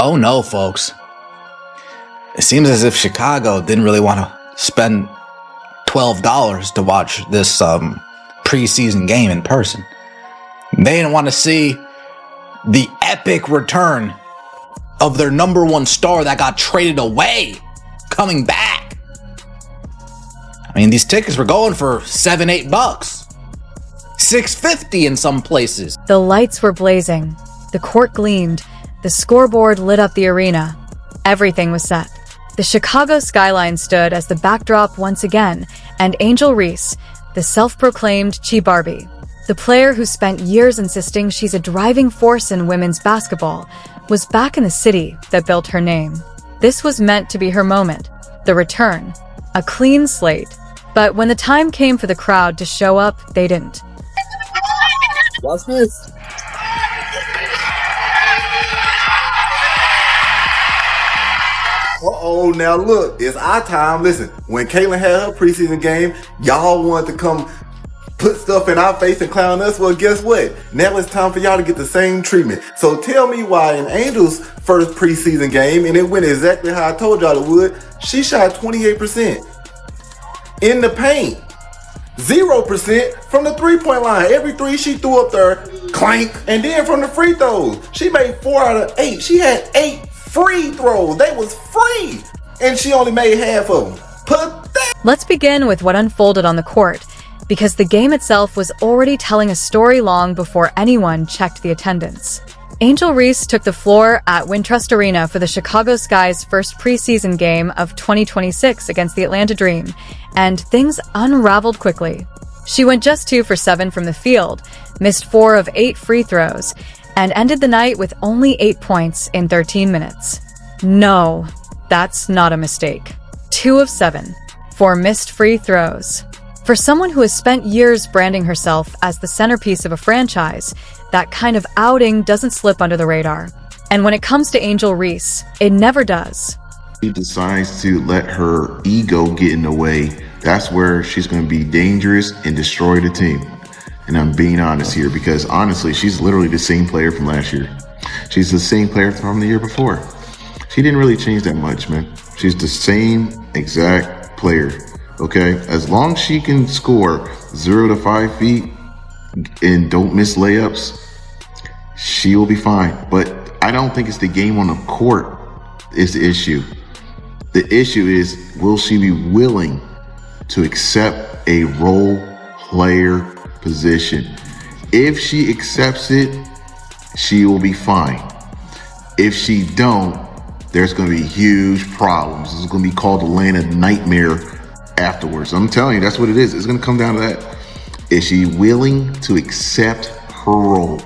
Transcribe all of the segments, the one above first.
Oh no, folks. It seems as if Chicago didn't really want to spend $12 to watch this preseason game in person. They didn't want to see the epic return of their number one star that got traded away coming back. I mean, these tickets were going for $7-8, $6.50 in some places. The lights were blazing, the court gleamed, the scoreboard lit up the arena. Everything was set. The Chicago skyline stood as the backdrop once again, and Angel Reese, the self-proclaimed Chi Barbie, the player who spent years insisting she's a driving force in women's basketball, was back in the city that built her name. This was meant to be her moment, the return, a clean slate. But when the time came for the crowd to show up, they didn't. Watch this. Uh-oh, now look, it's our time. Listen, when Caitlin had her preseason game, y'all wanted to come put stuff in our face and clown us. Well, guess what? Now it's time for y'all to get the same treatment. So tell me why in Angel's first preseason game, and it went exactly how I told y'all it would, she shot 28% in the paint. 0% from the three-point line. Every three she threw up there, clank. And then from the free throws, she made 4 out of 8. She had 8 free throws. They was free. And she only made half of them. Pathetic. Let's begin with what unfolded on the court, because the game itself was already telling a story long before anyone checked the attendance. Angel Reese took the floor at Wintrust Arena for the Chicago Sky's first preseason game of 2026 against the Atlanta Dream, and things unraveled quickly. She went just 2 for 7 from the field, missed 4 of 8 free throws, and ended the night with only 8 points in 13 minutes. No, that's not a mistake. 2 of 7, 4 missed free throws. For someone who has spent years branding herself as the centerpiece of a franchise, that kind of outing doesn't slip under the radar. And when it comes to Angel Reese, it never does. She decides to let her ego get in the way. That's where she's going to be dangerous and destroy the team. And I'm being honest here because honestly, she's literally the same player from last year. She's the same player from the year before. She didn't really change that much, man. She's the same exact player. Okay, as long as she can score 0 to 5 feet and don't miss layups, she will be fine. But I don't think it's the game on the court is the issue. The issue is, will she be willing to accept a role player position? If she accepts it, she will be fine. If she don't, there's going to be huge problems. It's going to be called the Atlanta nightmare afterwards. I'm telling you, that's what it is. It's going to come down to that. Is she willing to accept her role?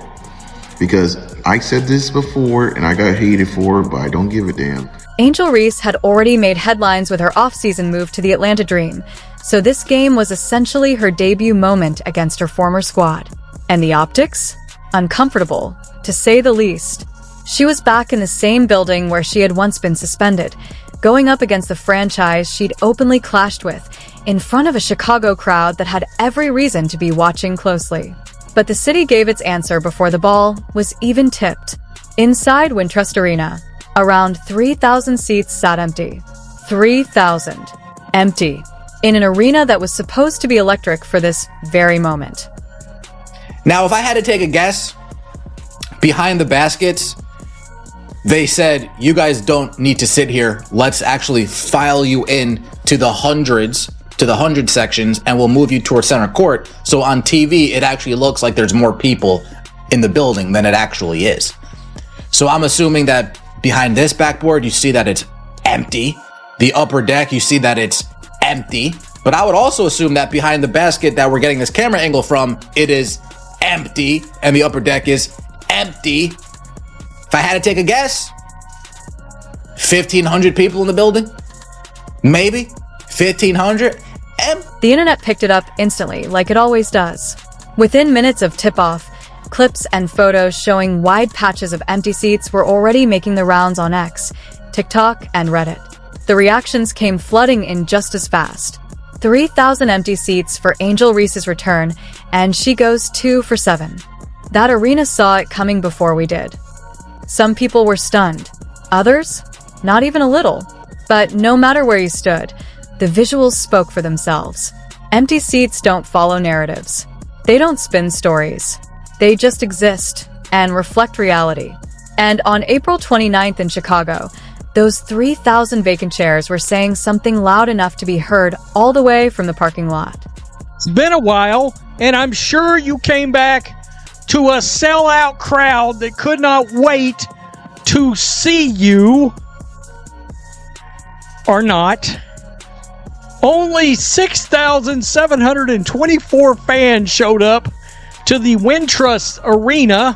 Because I said this before and I got hated for it, but I don't give a damn. Angel Reese had already made headlines with her off-season move to the Atlanta Dream, so this game was essentially her debut moment against her former squad. And the optics? Uncomfortable, to say the least. She was back in the same building where she had once been suspended, going up against the franchise she'd openly clashed with, in front of a Chicago crowd that had every reason to be watching closely. But the city gave its answer before the ball was even tipped. Inside Wintrust Arena, around 3,000 seats sat empty. 3,000. Empty. In an arena that was supposed to be electric for this very moment. Now, if I had to take a guess, behind the baskets, they said, you guys don't need to sit here. Let's actually file you in to the hundreds, to the 100 sections, and we'll move you towards center court. So on TV, it actually looks like there's more people in the building than it actually is. So I'm assuming that behind this backboard, you see that it's empty. The upper deck, you see that it's empty. But I would also assume that behind the basket that we're getting this camera angle from, it is empty, and the upper deck is empty. If I had to take a guess, 1,500 people in the building? Maybe 1,500? The internet picked it up instantly, like it always does. Within minutes of tip-off, clips and photos showing wide patches of empty seats were already making the rounds on X, TikTok, and Reddit. The reactions came flooding in just as fast. 3,000 empty seats for Angel Reese's return, and she goes 2 for 7. That arena saw it coming before we did. Some people were stunned. Others, not even a little. But no matter where you stood, the visuals spoke for themselves. Empty seats don't follow narratives. They don't spin stories. They just exist and reflect reality. And on April 29th in Chicago, those 3,000 vacant chairs were saying something loud enough to be heard all the way from the parking lot. It's been a while, and I'm sure you came back to a sellout crowd that could not wait to see you. Or not. Only 6,724 fans showed up to the Wintrust Arena.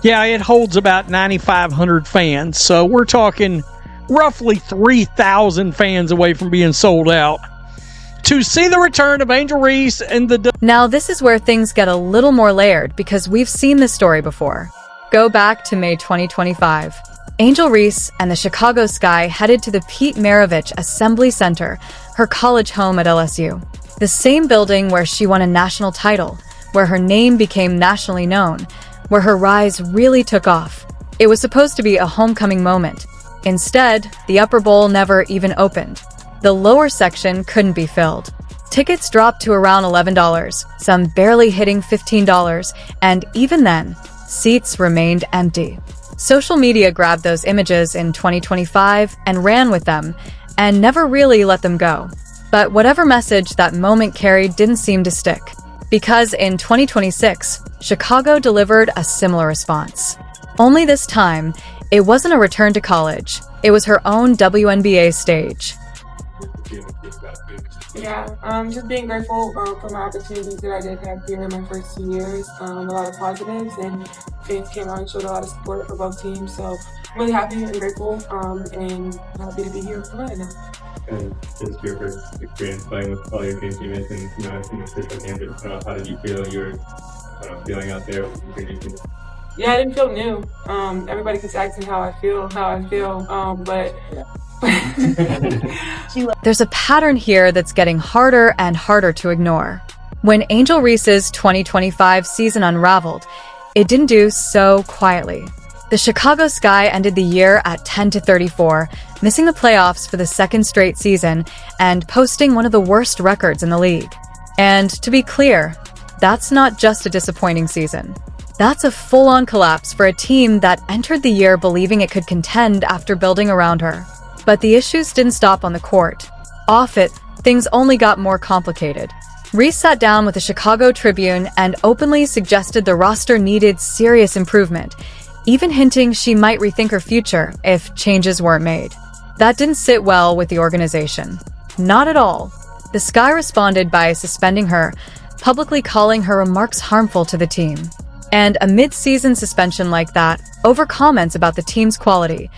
Yeah, it holds about 9,500 fans, so we're talking roughly 3,000 fans away from being sold out to see the return of Angel Reese and the... Now, this is where things get a little more layered because we've seen this story before. Go back to May 2025. Angel Reese and the Chicago Sky headed to the Pete Maravich Assembly Center, her college home at LSU. The same building where she won a national title, where her name became nationally known, where her rise really took off. It was supposed to be a homecoming moment. Instead, the upper bowl never even opened. The lower section couldn't be filled. Tickets dropped to around $11, some barely hitting $15, and even then, seats remained empty. Social media grabbed those images in 2025 and ran with them, and never really let them go. But whatever message that moment carried didn't seem to stick. Because in 2026, Chicago delivered a similar response. Only this time, it wasn't a return to college. It was her own WNBA stage. Yeah, just being grateful for my opportunities that I did have here in my first 2 years. A lot of positives, and fans came out and showed a lot of support for both teams. So I'm really happy and grateful, and happy to be here right now. And just your first experience playing with all your teammates and in the official game, how did you feel you were feeling out there? Yeah, I didn't feel new. Everybody keeps asking how I feel, but There's a pattern here that's getting harder and harder to ignore. When Angel Reese's 2025 season unraveled, it didn't do so quietly. The Chicago Sky ended the year at 10-34, missing the playoffs for the second straight season and posting one of the worst records in the league. And to be clear, that's not just a disappointing season. That's a full-on collapse for a team that entered the year believing it could contend after building around her. But the issues didn't stop on the court. Off it, things only got more complicated. Reese sat down with the Chicago Tribune and openly suggested the roster needed serious improvement, even hinting she might rethink her future if changes weren't made. That didn't sit well with the organization. Not at all. The Sky responded by suspending her, publicly calling her remarks harmful to the team. And a mid-season suspension like that, over comments about the team's quality,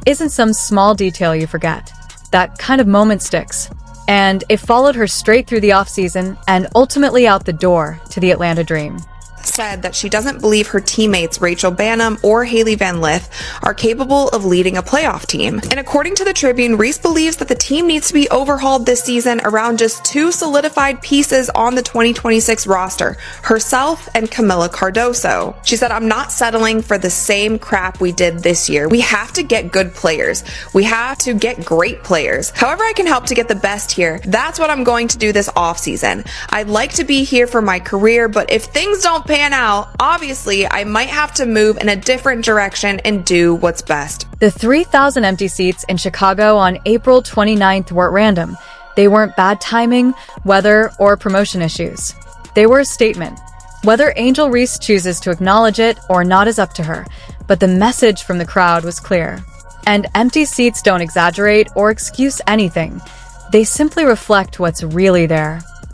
isn't some small detail you forget. That kind of moment sticks. And it followed her straight through the offseason and ultimately out the door to the Atlanta Dream. Said that she doesn't believe her teammates Rachel Bannum or Haley Van Lith are capable of leading a playoff team. And according to the Tribune, Reese believes that the team needs to be overhauled this season around just two solidified pieces on the 2026 roster, herself and Camila Cardoso. She said, "I'm not settling for the same crap we did this year. We have to get good players. We have to get great players. However I can help to get the best here, that's what I'm going to do this offseason. I'd like to be here for my career, but if things don't pan out, obviously I might have to move in a different direction and do what's best." The 3,000 empty seats in Chicago on April 29th weren't random. They weren't bad timing, weather, or promotion issues. They were a statement. Whether Angel Reese chooses to acknowledge it or not is up to her, but the message from the crowd was clear. And empty seats don't exaggerate or excuse anything. They simply reflect what's really there.